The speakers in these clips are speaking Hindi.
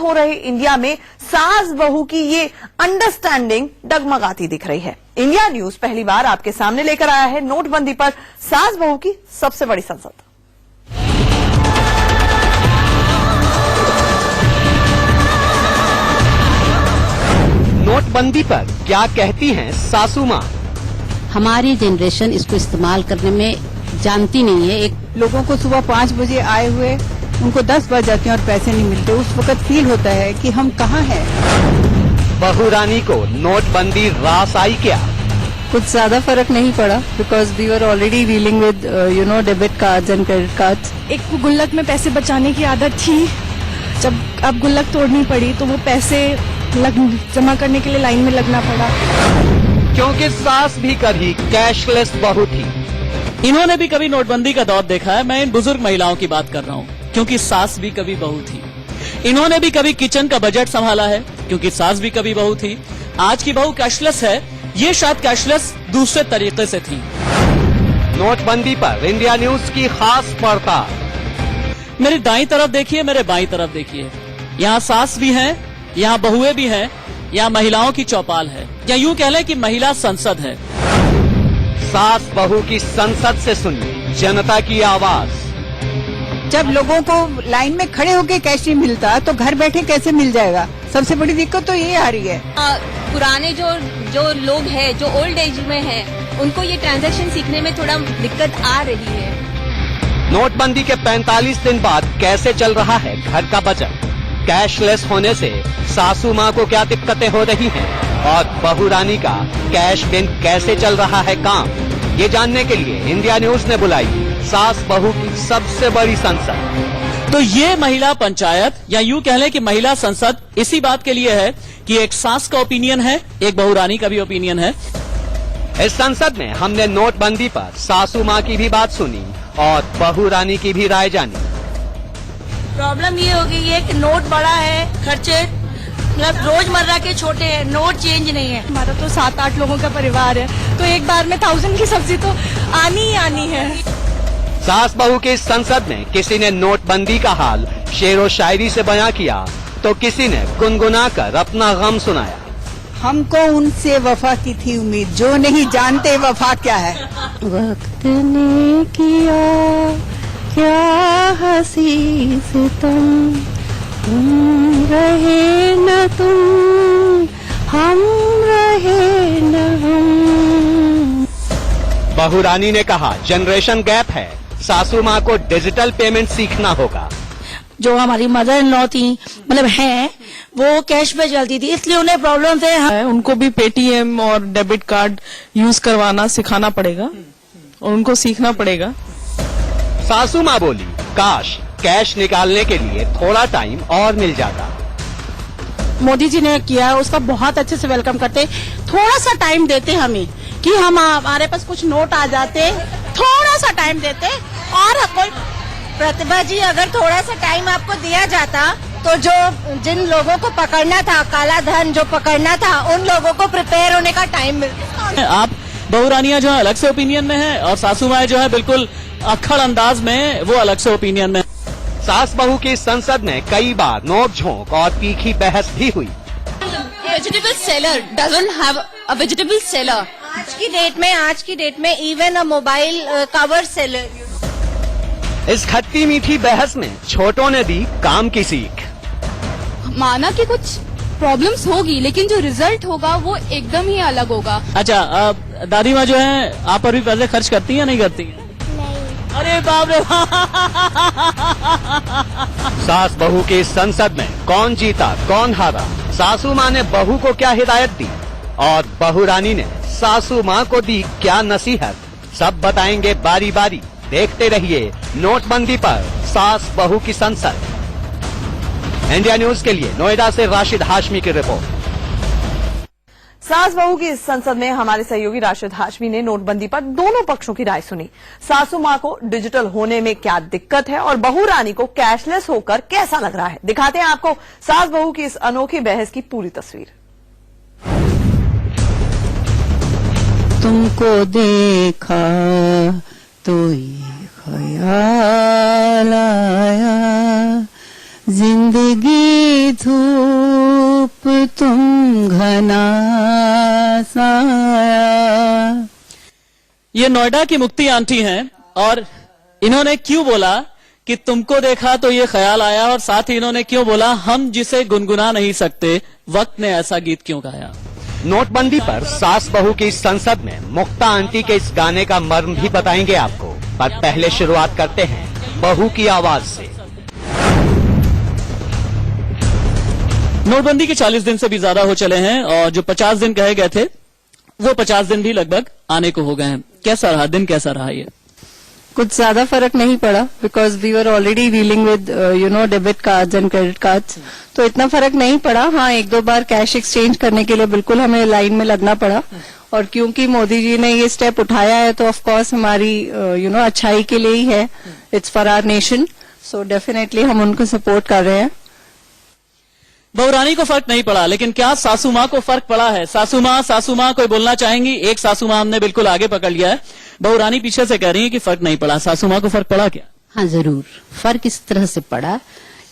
हो रहे इंडिया में सास बहू की ये अंडरस्टैंडिंग डगमगाती दिख रही है। इंडिया न्यूज पहली बार आपके सामने लेकर आया है नोटबंदी पर सास बहू की सबसे बड़ी संसद। नोटबंदी पर क्या कहती हैं सासू मां? हमारी जनरेशन इसको इस्तेमाल करने में जानती नहीं है। लोगों को सुबह 5 बजे आए हुए उनको 10 बज जाते हैं और पैसे नहीं मिलते। उस वक्त फील होता है कि हम कहाँ हैं। बहू रानी को नोटबंदी रास आई क्या? कुछ ज्यादा फर्क नहीं पड़ा because we were already dealing with debit cards and credit cards. एक गुल्लक में पैसे बचाने की आदत थी, जब अब गुल्लक तोड़नी पड़ी तो वो पैसे जमा करने के लिए लाइन में लगना पड़ा। क्योंकि सास भी कभी कैशलेस बहू थी। इन्होंने भी कभी नोटबंदी का दौर देखा है। मैं इन बुजुर्ग महिलाओं की बात कर रहा हूँ, क्योंकि सास भी कभी बहू थी। इन्होंने भी कभी किचन का बजट संभाला है, क्योंकि सास भी कभी बहू थी। आज की बहू कैशलेस है, ये शायद कैशलेस दूसरे तरीके से थी। नोटबंदी पर इंडिया न्यूज की खास पड़ताल। मेरी दाईं तरफ देखिए, मेरे बाईं तरफ देखिए। यहाँ सास भी हैं, यहाँ बहुएं भी हैं, यहाँ महिलाओं की चौपाल है, या यूं कह लें कि महिला संसद है। सास बहू की संसद से सुनिए जनता की आवाज। जब लोगों को लाइन में खड़े होकर कैश नहीं मिलता तो घर बैठे कैसे मिल जाएगा? सबसे बड़ी दिक्कत तो ये आ रही है। पुराने जो लोग हैं, जो ओल्ड एज में हैं, उनको ये ट्रांजैक्शन सीखने में थोड़ा दिक्कत आ रही है। नोटबंदी के 45 दिन बाद कैसे चल रहा है घर का बजट? कैशलेस होने से सासू माँ को क्या दिक्कतें हो रही हैं? और बहू रानी का कैश बिन कैसे चल रहा है काम? ये जानने के लिए इंडिया न्यूज ने बुलाई सास बहू की सबसे बड़ी संसद। तो ये महिला पंचायत, या यूं कह लें कि महिला संसद, इसी बात के लिए है कि एक सास का ओपिनियन है, एक बहू रानी का भी ओपिनियन है। इस संसद में हमने नोटबंदी पर सासू माँ की भी बात सुनी और बहू रानी की भी राय जानी। प्रॉब्लम ये हो गई है कि नोट बड़ा है, खर्चे मतलब रोजमर्रा के छोटे हैं, नोट चेंज नहीं है। हमारा तो 7-8 लोगों का परिवार है, तो एक बार में 1000 की सब्जी तो आनी ही आनी है। सास बहू के इस संसद में किसी ने नोटबंदी का हाल शेरो शायरी से बयां किया, तो किसी ने गुनगुना कर अपना गम सुनाया। हमको उनसे वफा की थी उम्मीद, जो नहीं जानते वफा क्या है। वक्त ने किया क्या हंसी सितम, तुम रहे न तुम, हम रहे न हम। बहू रानी ने कहा जनरेशन गैप है, सासू माँ को डिजिटल पेमेंट सीखना होगा। जो हमारी मदर इन लॉ थी, मतलब है, वो कैश पे चलती थी, इसलिए उन्हें प्रॉब्लम थे। उनको भी पेटीएम और डेबिट कार्ड यूज करवाना सिखाना पड़ेगा और उनको सीखना पड़ेगा। सासू माँ बोली काश कैश निकालने के लिए थोड़ा टाइम और मिल जाता। मोदी जी ने किया, उसका बहुत अच्छे से वेलकम करते। थोड़ा सा टाइम देते हमें कि हम हमारे पास कुछ नोट आ जाते, थोड़ा सा टाइम देते। और कोई प्रतिभा जी, अगर थोड़ा सा टाइम आपको दिया जाता तो जो जिन लोगों को पकड़ना था, काला धन जो पकड़ना था, उन लोगों को प्रिपेयर होने का टाइम मिलता। आप बहू रानियां जो है अलग से ओपिनियन में है, और सासू माएं जो है बिल्कुल अक्खड़ अंदाज में वो अलग से ओपिनियन में। सास बहू की संसद में कई बार नोक-झोंक और तीखी बहस भी हुई। Vegetable seller doesn't have a vegetable seller. आज की डेट में इवन अ मोबाइल कवर सेलर। इस खट्टी मीठी बहस में छोटों ने दी काम की सीख। माना कि कुछ प्रॉब्लम्स होगी, लेकिन जो रिजल्ट होगा वो एकदम ही अलग होगा। अच्छा, दादी माँ जो है आप पर भी पैसे खर्च करती हैं या नहीं करती हैं? अरे बाप रे। सास बहू की संसद में कौन जीता कौन हारा? सासू माँ ने बहू को क्या हिदायत दी और बहू रानी ने सासू माँ को दी क्या नसीहत? सब बताएंगे बारी बारी। देखते रहिए नोटबंदी पर सास बहू की संसद। इंडिया न्यूज के लिए नोएडा से राशिद हाशमी की रिपोर्ट। सास बहू की इस संसद में हमारे सहयोगी राशिद हाशमी ने नोटबंदी पर दोनों पक्षों की राय सुनी। सासू माँ को डिजिटल होने में क्या दिक्कत है और बहू रानी को कैशलेस होकर कैसा लग रहा है, दिखाते हैं आपको सास बहू की इस अनोखी बहस की पूरी तस्वीर। तुमको देखा तो ये ख्याल आया, जिंदगी धूप तुम घना साया। ये नोएडा की मुक्ति आंटी हैं और इन्होंने क्यों बोला कि तुमको देखा तो ये ख्याल आया, और साथ ही इन्होंने क्यों बोला हम जिसे गुनगुना नहीं सकते, वक्त ने ऐसा गीत क्यों गाया। नोटबंदी पर सास बहू की संसद में मुक्ता आंटी के इस गाने का मर्म भी बताएंगे आपको, पर पहले शुरुआत करते हैं बहू की आवाज से। नोटबंदी के 40 दिन से भी ज्यादा हो चले हैं और जो 50 दिन कहे गए थे वो 50 दिन भी लगभग आने को हो गए हैं। कैसा रहा दिन, कैसा रहा ये? कुछ ज्यादा फर्क नहीं पड़ा because we were already dealing with debit cards and credit cards, तो इतना फर्क नहीं पड़ा। हाँ, एक दो बार कैश एक्सचेंज करने के लिए बिल्कुल हमें लाइन में लगना पड़ा, और क्योंकि मोदी जी ने ये स्टेप उठाया है तो ऑफ कोर्स हमारी अच्छाई के लिए ही है। It's for our nation, so definitely हम उनको सपोर्ट कर रहे हैं। बहुरानी को फर्क नहीं पड़ा, लेकिन क्या सासू माँ को फर्क पड़ा है? सासू माँ कोई बोलना चाहेंगी? एक सासू माँ हमने बिल्कुल आगे पकड़ लिया है, बहुरानी पीछे से कह रही है कि फर्क नहीं पड़ा। सासू माँ को फर्क पड़ा क्या? हाँ, जरूर फर्क इस तरह से पड़ा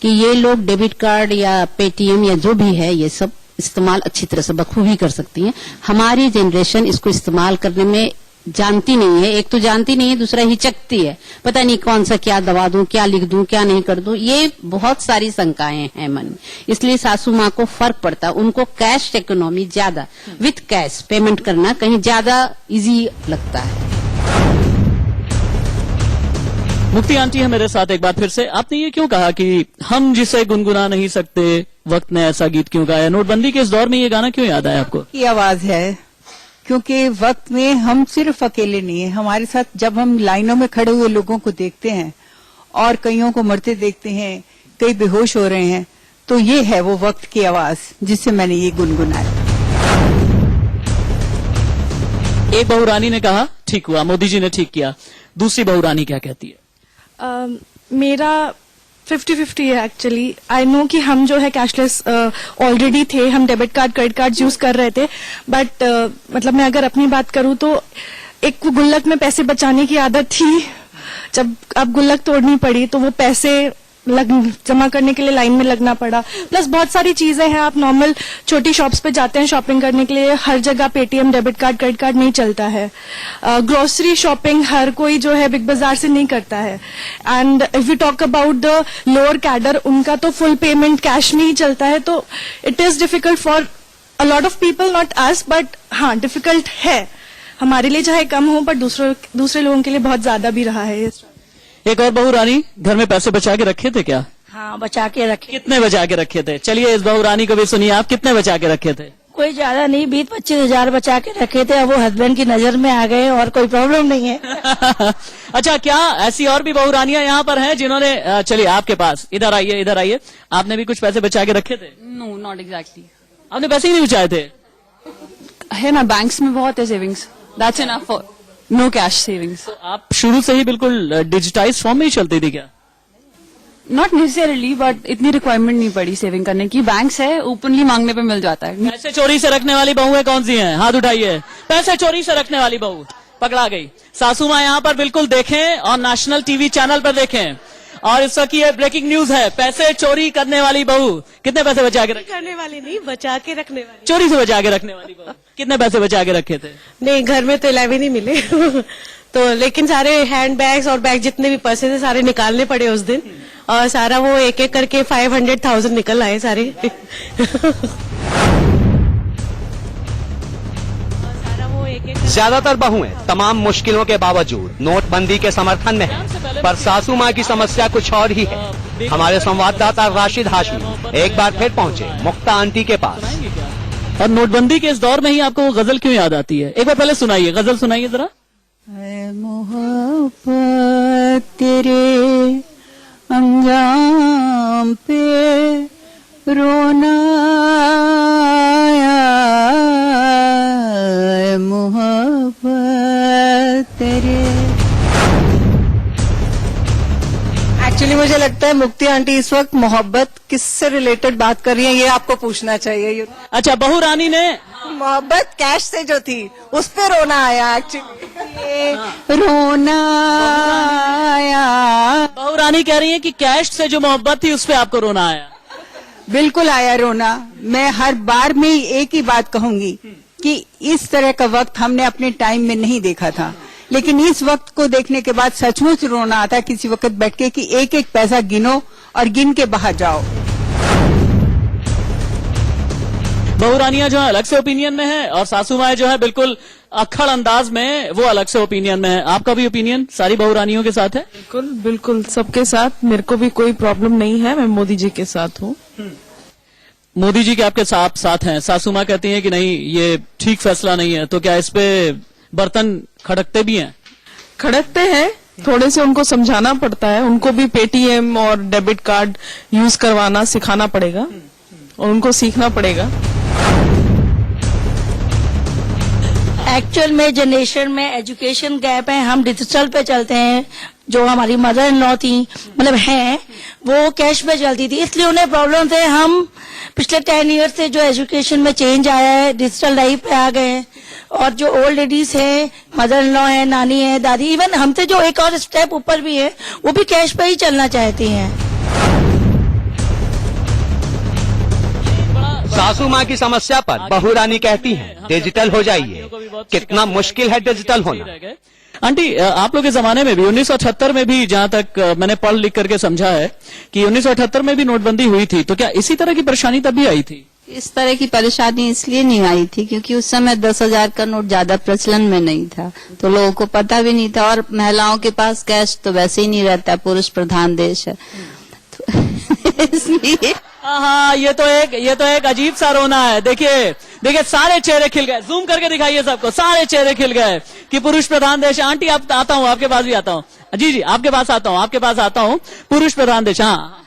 कि ये लोग डेबिट कार्ड या पेटीएम या जो भी है ये सब इस्तेमाल अच्छी तरह से बखूबी कर सकती हैं। हमारी जनरेशन इसको इस्तेमाल करने में जानती नहीं है। एक तो जानती नहीं है, दूसरा हिचकती है, पता नहीं कौन सा क्या दबा दूं, क्या लिख दूं, क्या नहीं कर दूं, ये बहुत सारी शंकाएं हैं मन में। इसलिए सासू माँ को फर्क पड़ता, उनको कैश इकोनॉमी ज्यादा, विथ कैश पेमेंट करना कहीं ज्यादा इजी लगता है। मुक्ति आंटी है मेरे साथ एक बार फिर से। आपने ये क्यों कहा कि हम जिसे गुनगुना नहीं सकते, वक्त ने ऐसा गीत क्यों गाया? नोटबंदी के इस दौर में ये गाना क्यों याद आया आपको? की आवाज है, क्योंकि वक्त में हम सिर्फ अकेले नहीं है, हमारे साथ जब हम लाइनों में खड़े हुए लोगों को देखते हैं और कईयों को मरते देखते हैं, कई बेहोश हो रहे हैं, तो ये है वो वक्त की आवाज जिससे मैंने ये गुनगुनाया। एक बहुरानी ने कहा ठीक हुआ, मोदी जी ने ठीक किया, दूसरी बहुरानी क्या कहती है? मेरा 50-50 है एक्चुअली। आई नो कि हम जो है कैशलेस ऑलरेडी थे, हम debit card credit card use कर रहे थे, बट मतलब मैं अगर अपनी बात करूं तो एक गुल्लक में पैसे बचाने की आदत थी। जब अब गुल्लक तोड़नी पड़ी तो वो पैसे जमा करने के लिए लाइन में लगना पड़ा। प्लस बहुत सारी चीजें हैं, आप नॉर्मल छोटी शॉप्स पे जाते हैं शॉपिंग करने के लिए, हर जगह Paytm debit card credit card नहीं चलता है। ग्रोसरी शॉपिंग हर कोई जो है बिग बाजार से नहीं करता है। And if you talk about the lower cadre, उनका तो फुल पेमेंट कैश में ही चलता है, तो it is difficult for a lot of people, not us, but हाँ डिफिकल्ट है हमारे लिए, चाहे कम हो, बट दूसरे लोगों के लिए बहुत ज्यादा भी रहा है। एक और बहुरानी, घर में पैसे बचा के रखे थे क्या? हाँ, बचा के रखे। कितने बचा के रखे थे? चलिए इस बहुरानी को भी सुनिए, आप कितने बचा के रखे थे? कोई ज्यादा नहीं, 20-25 हजार बचा के रखे थे, अब वो हस्बैंड की नजर में आ गए और कोई प्रॉब्लम नहीं है। अच्छा, क्या ऐसी और भी बहुरानियां यहाँ पर हैं जिन्होंने, चलिए आपके पास, इधर आइए, आपने भी कुछ पैसे बचा के रखे थे? No, not exactly. आपने पैसे ही नहीं बचाए थे? है ना, बैंक्स में बहुत है savings, that's enough for no cash savings. तो आप शुरू से ही बिल्कुल डिजिटाइज फॉर्म में ही चलती थी क्या? नॉट नेसेसरीली, बट इतनी रिक्वायरमेंट नहीं पड़ी सेविंग करने की। बैंक्स है, ओपनली मांगने पे मिल जाता है। पैसे चोरी से रखने वाली बहुएं कौन सी हैं? हाथ उठाइए। पैसे चोरी से रखने वाली बहू पकड़ा गई। सासू माँ यहाँ पर बिल्कुल देखें और नेशनल टीवी चैनल पर देखें, और इस वक्त ये ब्रेकिंग न्यूज है, पैसे चोरी करने वाली बहू। कितने पैसे बचा के करने वाली नहीं, बचा के रखने वाली। चोरी से बचा के रखने वाली बहू। कितने पैसे बचा के रखे थे? नहीं, घर में तो 11 ही मिले तो लेकिन सारे हैंड बैग्स और बैग जितने भी पैसे थे सारे निकालने पड़े उस दिन, और सारा वो एक एक करके 500,000 निकल आए सारे ज्यादातर बहुएं तमाम मुश्किलों के बावजूद नोटबंदी के समर्थन में हैं, पर सासू माँ की समस्या कुछ और ही है। हमारे संवाददाता राशिद हाशमी एक बार फिर पहुंचे मुक्ता आंटी के पास। और नोटबंदी के इस दौर में ही आपको वो गजल क्यों याद आती है? एक बार पहले सुनाइए, गजल सुनाइए जरा। मोहब्बत तेरे अंजाम पे रोना आया, मोहब्बत तेरे। एक्चुअली मुझे लगता है मुक्ति आंटी इस वक्त मोहब्बत किससे रिलेटेड बात कर रही है ये आपको पूछना चाहिए। अच्छा, बहू रानी ने मोहब्बत कैश से जो थी उस पे रोना आया एक्चुअली। रोना आया। बहू रानी कह रही है कि कैश से जो मोहब्बत थी उस पे आपको रोना आया। बिल्कुल आया रोना। मैं हर बार में एक ही बात कहूंगी कि इस तरह का वक्त हमने अपने टाइम में नहीं देखा था, लेकिन इस वक्त को देखने के बाद सचमुच रोना आता है किसी वक्त बैठ के कि एक एक पैसा गिनो और गिन के बाहर जाओ। बहू रानियां जो है अलग से ओपिनियन में है और सासू माएं जो है बिल्कुल अक्खड़ अंदाज में वो अलग से ओपिनियन में है। आपका भी ओपिनियन सारी बहू रानियों के साथ है? बिल्कुल बिल्कुल सबके साथ। मेरे को भी कोई प्रॉब्लम नहीं है, मैं मोदी जी के साथ हूँ। मोदी जी के आपके साथ हैं। सासू माँ कहती हैं कि नहीं ये ठीक फैसला नहीं है, तो क्या इस पे बर्तन खड़कते भी हैं? खड़कते हैं, थोड़े से उनको समझाना पड़ता है। उनको भी पेटीएम और डेबिट कार्ड यूज करवाना सिखाना पड़ेगा और उनको सीखना पड़ेगा। एक्चुअल में जनरेशन में एजुकेशन गैप है। हम डिजिटल पे चलते हैं। जो हमारी मदर इन लॉ थी मतलब हैं वो कैश पे चलती थी, इसलिए उन्हें प्रॉब्लम थे। हम पिछले 10 ईयर से जो एजुकेशन में चेंज आया है, डिजिटल लाइफ पे आ गए हैं और जो ओल्ड लेडीज है, मदर इन लॉ है, नानी है, दादी, इवन हमसे जो एक और स्टेप ऊपर भी है वो भी कैश पे ही चलना चाहती हैं। सासू माँ की समस्या पर बहू रानी कहती हैं डिजिटल हो जाइए। कितना मुश्किल है डिजिटल होना। आंटी, आप लोग के जमाने में भी 1978 में भी जहां तक मैंने पढ़ लिख करके समझा है कि 1978 में भी नोटबंदी हुई थी, तो क्या इसी तरह की परेशानी तब भी आई थी? इस तरह की परेशानी इसलिए नहीं आई थी क्योंकि उस समय 10,000 का नोट ज्यादा प्रचलन में नहीं था, तो लोगों को पता भी नहीं था और महिलाओं के पास कैश तो वैसे ही नहीं रहता, पुरुष प्रधान देश है तो इसलिए हाँ, ये तो एक अजीब सा रोना है। देखिए सारे चेहरे खिल गए। जूम करके दिखाइए सबको, सारे चेहरे खिल गए कि पुरुष प्रधान देश। आंटी आप आता हूँ, आपके पास भी आता हूँ। जी आपके पास आता हूँ। पुरुष प्रधान देश। हाँ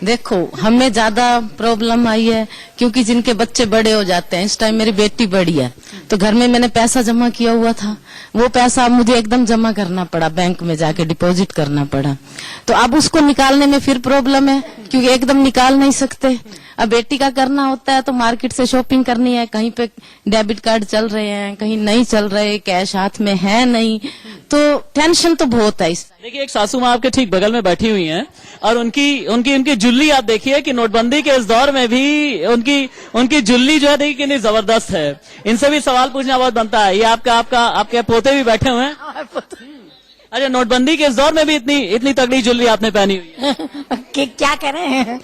देखो, हमें ज्यादा प्रॉब्लम आई है क्योंकि जिनके बच्चे बड़े हो जाते हैं, इस टाइम मेरी बेटी बड़ी है तो घर में मैंने पैसा जमा किया हुआ था, वो पैसा मुझे एकदम जमा करना पड़ा, बैंक में जाके डिपॉजिट करना पड़ा। तो अब उसको निकालने में फिर प्रॉब्लम है क्योंकि एकदम निकाल नहीं सकते। अब बेटी का करना होता है तो मार्केट से शॉपिंग करनी है, कहीं पे डेबिट कार्ड चल रहे हैं, कहीं नहीं चल रहे, कैश हाथ में है नहीं, तो टेंशन तो बहुत है। देखिए एक सासू माँ आपके ठीक बगल में बैठी हुई हैं और उनकी जुल्ली आप देखिए कि नोटबंदी के इस दौर में भी उनकी जुल्ली जो है देखिए कितनी जबरदस्त है। इनसे भी सवाल पूछना बहुत बनता है। ये आपके पोते भी बैठे हुए हैं। अच्छा, नोटबंदी के इस दौर में भी इतनी तगड़ी जुल्ली आपने पहनी हुई है कि क्या करें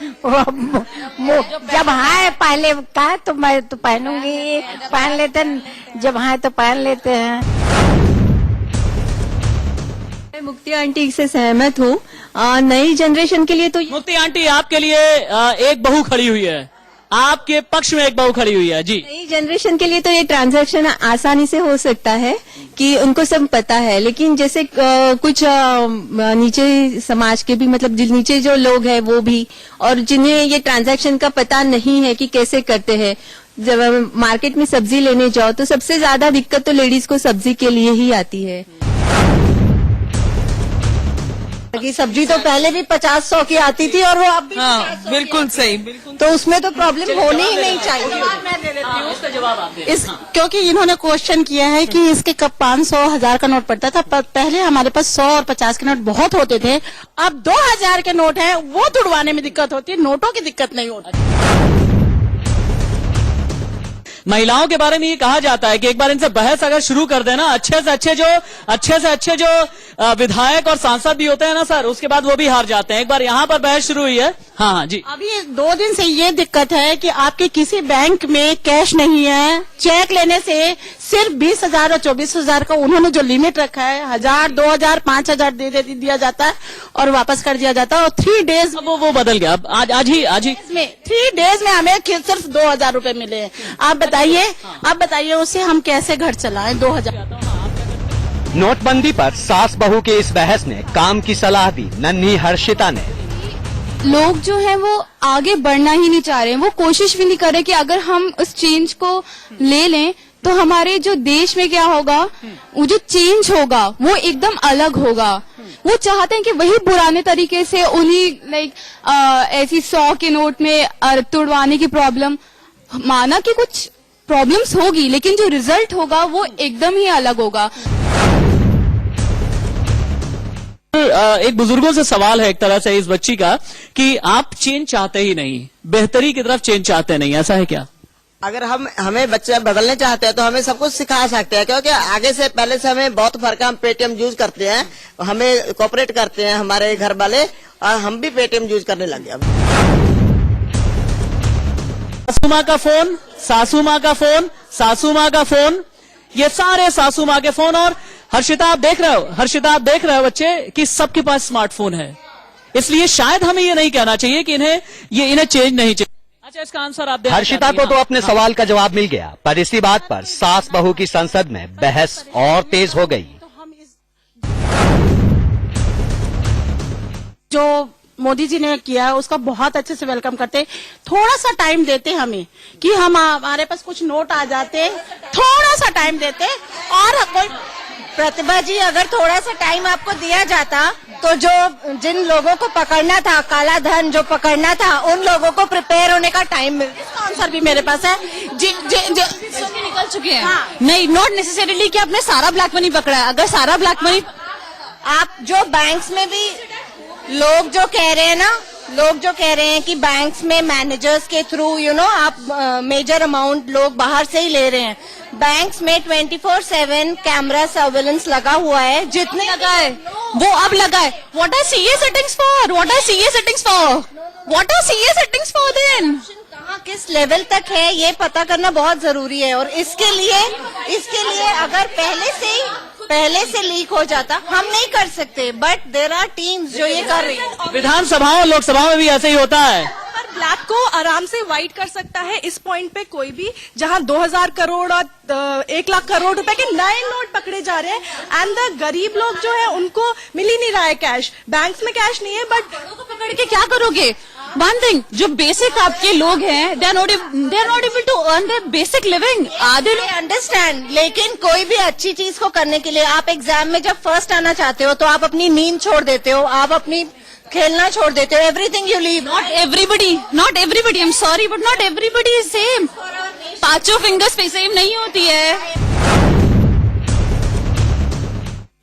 जब है पहले का तो मैं तो पहनूंगी, पहन लेते हैं, जब है तो पहन लेते हैं। मैं मुक्ति आंटी से सहमत हूँ। नई जनरेशन के लिए तो मुक्ति आंटी आपके लिए एक बहू खड़ी हुई है, आपके पक्ष में एक बहू खड़ी हुई है। जी, नई जनरेशन के लिए तो ये ट्रांजैक्शन आसानी से हो सकता है कि उनको सब पता है, लेकिन जैसे कुछ नीचे समाज के भी मतलब नीचे जो लोग हैं वो भी, और जिन्हें ये ट्रांजैक्शन का पता नहीं है कि कैसे करते हैं। जब मार्केट में सब्जी लेने जाओ तो सबसे ज्यादा दिक्कत तो लेडीज को सब्जी के लिए ही आती है। सब्जी तो पहले भी 50-100 की आती थी और वो अब भी बिल्कुल सही, बिल्कुल। तो उसमें तो प्रॉब्लम होनी ही नहीं चाहिए। इसका जवाब आप दें। क्योंकि इन्होंने क्वेश्चन किया है कि इसके कब 500, 1000 का नोट पड़ता था। पहले हमारे पास 100 और 50 के नोट बहुत होते थे, अब 2000 के नोट हैं, वो तुड़वाने में दिक्कत होती है, नोटों की दिक्कत नहीं होती। महिलाओं के बारे में ये कहा जाता है कि एक बार इनसे बहस अगर शुरू कर देना, अच्छे से अच्छे जो विधायक और सांसद भी होते हैं ना सर, उसके बाद वो भी हार जाते हैं। एक बार यहाँ पर बहस शुरू हुई है। हाँ जी, अभी 2 दिन से ये दिक्कत है कि आपके किसी बैंक में कैश नहीं है। चेक लेने से सिर्फ 20,000 और 24,000 का उन्होंने जो लिमिट रखा है, 1,000, 2,000, 5,000 दिया जाता है और वापस कर दिया जाता है। और 3 डेज वो बदल गया। अब आज ही 3 डेज में हमें सिर्फ 2,000 रूपये मिले हैं। आप बताइए उससे हम कैसे घर चलाएं 2,000। नोटबंदी पर सास बहू के इस बहस ने काम की सलाह दी नन्ही हर्षिता ने। लोग जो है वो आगे बढ़ना ही नहीं चाह रहे हैं, वो कोशिश भी नहीं कर रहे कि अगर हम उस चेंज को ले लें तो हमारे जो देश में क्या होगा, वो जो चेंज होगा वो एकदम अलग होगा। वो चाहते हैं कि वही पुराने तरीके से उन्हीं लाइक ऐसी 100 के नोट में तुड़वाने की प्रॉब्लम। माना कि कुछ प्रॉब्लम्स होगी, लेकिन जो रिजल्ट होगा वो एकदम ही अलग होगा। एक बुजुर्गों से सवाल है एक तरह से इस बच्ची का कि आप चेंज चाहते ही नहीं, बेहतरी की तरफ चेंज चाहते नहीं, ऐसा है क्या? अगर हमें बच्चे बदलने चाहते हैं तो हमें सब कुछ सिखा सकते हैं, क्योंकि आगे से पहले से हमें बहुत फर्क है। हम पेटीएम यूज करते हैं, हमें कोऑपरेट करते हैं हमारे घर वाले, और हम भी पेटीएम यूज करने लग गए। सासू माँ का फोन, सासू माँ का फोन, सासू माँ का फोन, ये सारे सासू माँ के फोन। और हर्षिता आप देख रहे हो, हर्षिता आप देख रहे हो बच्चे कि सबके पास स्मार्टफोन है, इसलिए शायद हमें ये नहीं कहना चाहिए कि इन्हें चेंज नहीं चाहिए। अच्छा, इसका आंसर आप देना हर्षिता चाहती को हैं? तो अपने सवाल का जवाब मिल गया, पर इसी बात पर सास बहू की संसद में बहस और तेज हो गई। जो मोदी जी ने किया है उसका बहुत अच्छे से वेलकम करते। थोड़ा सा टाइम देते हमें कि हमारे पास कुछ नोट आ जाते, थोड़ा सा टाइम देते। और कोई प्रतिभा जी, अगर थोड़ा सा टाइम आपको दिया जाता तो जिन लोगों को पकड़ना था, काला धन जो पकड़ना था, उन लोगों को प्रिपेयर होने का टाइम मिलता। आंसर भी मेरे पास है। निकल चुके हैं। हाँ, नहीं, नॉट नेसेसरीली कि आपने सारा ब्लैक मनी पकड़ा है। अगर सारा ब्लैक मनी, आप जो बैंक्स में भी लोग जो कह रहे हैं कि बैंक्स में मैनेजर्स के थ्रू आप मेजर अमाउंट लोग बाहर से ही ले रहे हैं। बैंक्स में 24/7 कैमरा सर्वेलेंस लगा हुआ है। जितने लगा है वो अब लगा है। What are CA settings for? What are CA settings for? What are CA settings for then? कहाँ किस लेवल तक है ये पता करना बहुत जरूरी है। और इसके लिए अगर पहले से लीक हो जाता, हम नहीं कर सकते, बट देयर आर टीम्स जो ये कर रही है। विधानसभाओं और लोकसभाओं में भी ऐसे ही होता है। ब्लैक को आराम से व्हाइट कर सकता है इस पॉइंट पे कोई भी, जहां 2000 करोड़ और 1 लाख करोड़ रुपए के नए नोट पकड़े जा रहे हैं। एंड द गरीब लोग जो है उनको मिल ही नहीं रहा है कैश। बैंक्स में कैश नहीं है, बट पकड़ के क्या करोगे? वन थिंग, जो बेसिक आपके लोग हैं, they are not able to earn their basic living. आधे लोग अंडरस्टैंड, लेकिन कोई भी अच्छी चीज को करने के लिए आप एग्जाम में जब फर्स्ट आना चाहते हो तो आप अपनी नींद छोड़ देते हो, आप अपनी खेलना छोड़ देते हो, everything you leave. Not everybody, I am sorry, but not everybody is same. पांचों फिंगर्स पे सेम नहीं होती है।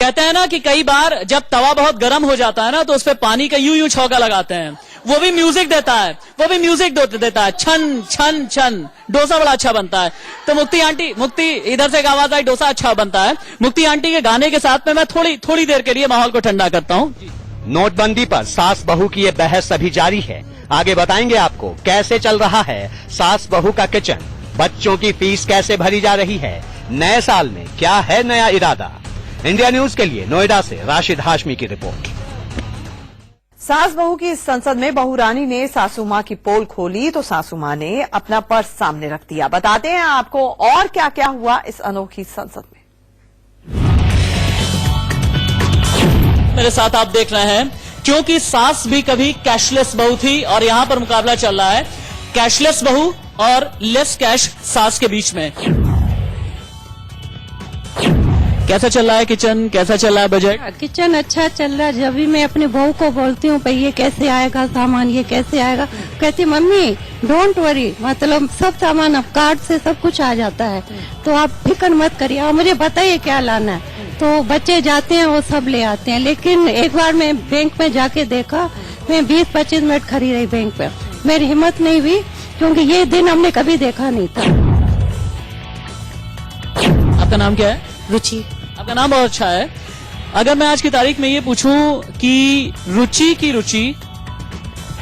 कहते हैं ना कि कई बार जब तवा बहुत गर्म हो जाता है ना, तो उस पे पानी का यूं छौंका लगाते हैं, वो भी म्यूजिक देता है, छन छन छन, डोसा बड़ा अच्छा बनता है। तो मुक्ति इधर से एक आवाज आई, डोसा अच्छा बनता है। मुक्ति आंटी के गाने के साथ में मैं थोड़ी देर के लिए माहौल को ठंडा करता हूँ। नोटबंदी पर सास बहू की ये बहस अभी जारी है। आगे बताएंगे आपको कैसे चल रहा है सास बहू का किचन, बच्चों की फीस कैसे भरी जा रही है, नए साल में क्या है नया इरादा। इंडिया न्यूज के लिए नोएडा से राशिद हाशमी की रिपोर्ट। सास बहू की इस संसद में बहू रानी ने सासू माँ की पोल खोली तो सासू माँ ने अपना पर्स सामने रख दिया। बताते हैं आपको और क्या क्या हुआ इस अनोखी संसद में। मेरे साथ आप देख रहे हैं, क्योंकि सास भी कभी कैशलेस बहू थी और यहां पर मुकाबला चल रहा है कैशलेस बहू और लेस कैश सास के बीच में। कैसा चल रहा है किचन, कैसा चल रहा है बजट? किचन अच्छा चल रहा है। जब भी मैं अपने बहू को बोलती हूँ भाई ये कैसे आएगा सामान, ये कैसे आएगा, कहती मम्मी डोंट वरी, मतलब सब सामान अब कार्ड से सब कुछ आ जाता है, तो आप फिक्र मत करिए और मुझे बताइए क्या लाना है। तो बच्चे जाते हैं वो सब ले आते हैं। लेकिन एक बार मैं बैंक में जाके देखा, मैं 20-25 मिनट खड़ी रही बैंक पे, मेरी हिम्मत नहीं हुई क्योंकि ये दिन हमने कभी देखा नहीं था। आपका नाम क्या है? रुचि। आपका नाम बहुत अच्छा है। अगर मैं आज की तारीख में ये पूछूं कि रुचि की रुचि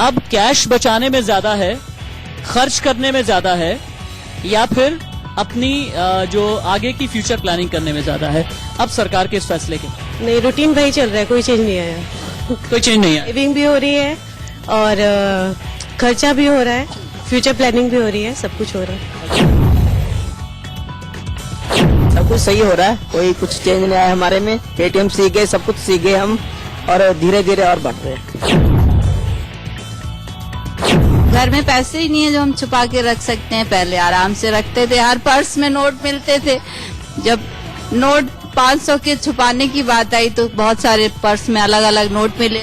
अब कैश बचाने में ज्यादा है, खर्च करने में ज्यादा है, या फिर अपनी जो आगे की फ्यूचर प्लानिंग करने में ज्यादा है, अब सरकार के इस फैसले के? नहीं, रूटीन वही चल रहा है, कोई चेंज नहीं आया। कोई चेंज नहीं है। सेविंग भी हो रही है और खर्चा भी हो रहा है, फ्यूचर प्लानिंग भी हो रही है, सब कुछ हो रहा है। सब कुछ सही हो रहा है, कोई कुछ चेंज नहीं आया हमारे में। पेटीएम सीख गए, सब कुछ सीख गए हम, और धीरे धीरे और बढ़ रहे हैं। घर में पैसे ही नहीं है जो हम छुपा के रख सकते हैं। पहले आराम से रखते थे, हर पर्स में नोट मिलते थे। जब नोट 500 के छुपाने की बात आई तो बहुत सारे पर्स में अलग अलग नोट मिले।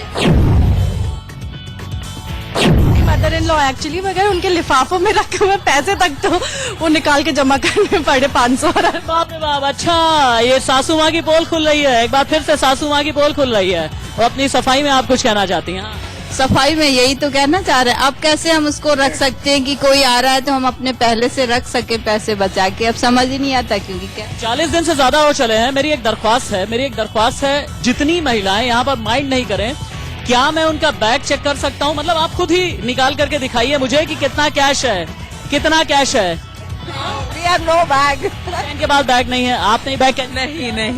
मदर इन लॉ एक्चुअली मगर उनके लिफाफों में रखे हुए पैसे तक तो वो निकाल के जमा करने पड़े 500। बाप रे बाप, अच्छा ये सासू माँ की पोल खुल रही है, एक बार फिर से सासू माँ की पोल खुल रही है। और अपनी सफाई में आप कुछ कहना चाहती हैं? सफाई में यही तो कहना चाह रहे हैं, अब कैसे हम उसको रख सकते हैं कि कोई आ रहा है तो हम अपने पहले से रख सके पैसे बचा के, अब समझ ही नहीं आता क्योंकि क्या 40 दिन से ज्यादा हो चले हैं। मेरी एक दरख्वास्त है जितनी महिलाएं यहाँ पर माइंड नहीं करें, क्या मैं उनका बैग चेक कर सकता हूँ? मतलब आप खुद ही निकाल करके दिखाइए मुझे कि कितना कैश है। We have no bag. इनके पास बैग नहीं है, आप नहीं बैग नहीं,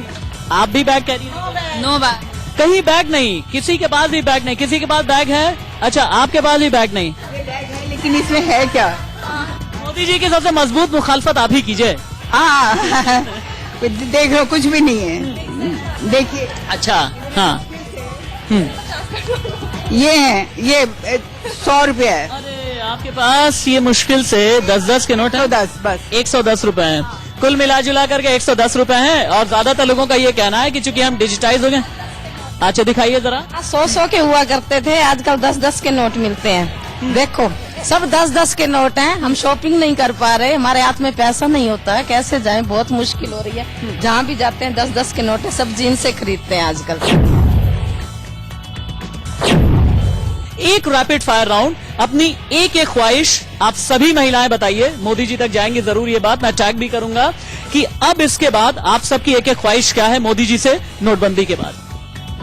आप भी बैग कैरी नो बैग, कहीं बैग नहीं, किसी के पास भी बैग नहीं। किसी के पास बैग है? अच्छा, आपके पास भी बैग नहीं, लेकिन इसमें है क्या? मोदी जी की सबसे मजबूत मुखालफत आप ही कीजिए। देख लो, कुछ भी नहीं है, देखिए। अच्छा, हाँ, ये है, ये 100 रुपया है। अरे आपके पास ये मुश्किल से 10-10 के नोट है। 110 बस, 110 रुपए हैं, कुल मिला जुला करके 110 रुपए हैं। और ज्यादातर लोगों का ये कहना है कि चूंकि हम डिजिटाइज हो गए। अच्छा दिखाइए जरा। 100 के हुआ करते थे, आजकल 10-10 के नोट मिलते हैं। देखो सब 10-10 के नोट हैं, हम शॉपिंग नहीं कर पा रहे, हमारे हाथ में पैसा नहीं होता है, कैसे जाएं, बहुत मुश्किल हो रही है। जहाँ भी जाते हैं 10-10 के नोट है, सब जीन्स से खरीदते हैं आजकल। एक रैपिड फायर राउंड, अपनी एक ख्वाहिश आप सभी महिलाएं बताइए। मोदी जी तक जाएंगे जरूर ये बात, मैं टैग भी करूंगा कि अब इसके बाद आप सबकी एक ख्वाहिश क्या है मोदी जी से नोटबंदी के बाद?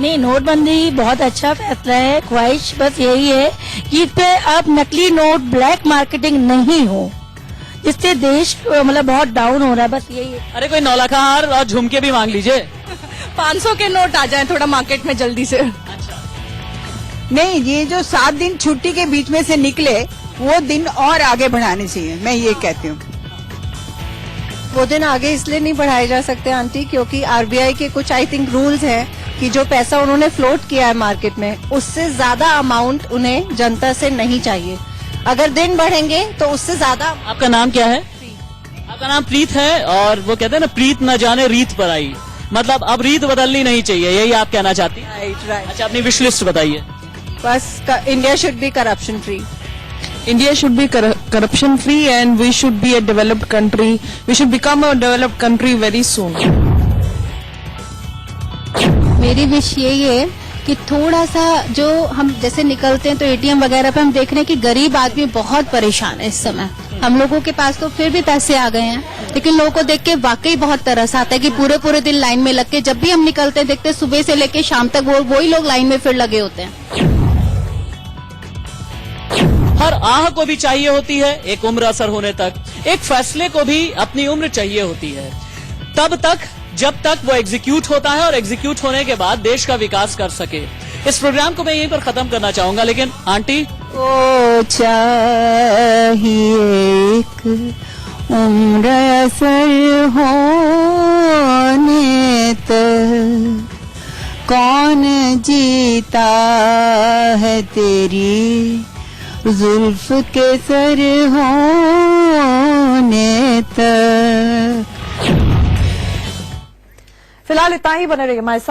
नहीं, नोटबंदी बहुत अच्छा फैसला है। ख्वाहिश बस यही है कि इस पे अब नकली नोट, ब्लैक मार्केटिंग नहीं हो, इससे देश मतलब बहुत डाउन हो रहा है, बस यही है। अरे कोई 9 लाख हार और झुमके भी मांग लीजिए। 500 के नोट आ जाएं थोड़ा मार्केट में जल्दी से। नहीं, ये जो 7 दिन छुट्टी के बीच में से निकले वो दिन और आगे बढ़ाने चाहिए, मैं ये कहती हूँ। वो दिन आगे इसलिए नहीं बढ़ाए जा सकते आंटी, क्योंकि आरबीआई के कुछ आई थिंक रूल्स हैं कि जो पैसा उन्होंने फ्लोट किया है मार्केट में, उससे ज्यादा अमाउंट उन्हें जनता से नहीं चाहिए। अगर दिन बढ़ेंगे तो उससे ज्यादा। आपका नाम क्या है? आपका नाम प्रीत है, और वो कहते हैं ना, प्रीत न जाने रीत पर आई, मतलब अब रीत बदलनी नहीं चाहिए, यही आप कहना चाहती हैं? राइट। अच्छा, अपनी विश लिस्ट बताइए। बस India should be corruption free. India should be corruption free and we should be a developed country. We should become a developed country very soon. मेरी विश यही है कि थोड़ा सा जो हम जैसे निकलते हैं तो एटीएम वगैरह पे हम देख रहे हैं कि गरीब आदमी बहुत परेशान है इस समय। हम लोगों के पास तो फिर भी पैसे आ गए हैं, लेकिन लोगों को देख के वाकई बहुत तरस आता है कि पूरे पूरे दिन लाइन में लग के, जब भी हम निकलते हैं देखते हैं सुबह से लेके शाम तक वही लोग लाइन में फिर लगे होते हैं। हर आह को भी चाहिए होती है एक उम्र असर होने तक, एक फैसले को भी अपनी उम्र चाहिए होती है, तब तक जब तक वो एग्जीक्यूट होता है और एग्जीक्यूट होने के बाद देश का विकास कर सके। इस प्रोग्राम को मैं यहीं पर खत्म करना चाहूंगा, लेकिन आंटी ओ चाहिए एक उम्र असर होने तक, कौन जीता है तेरी जुल्फ के सर होने तक। फिलहाल इतना ही, बने रहिए हमारे साथ।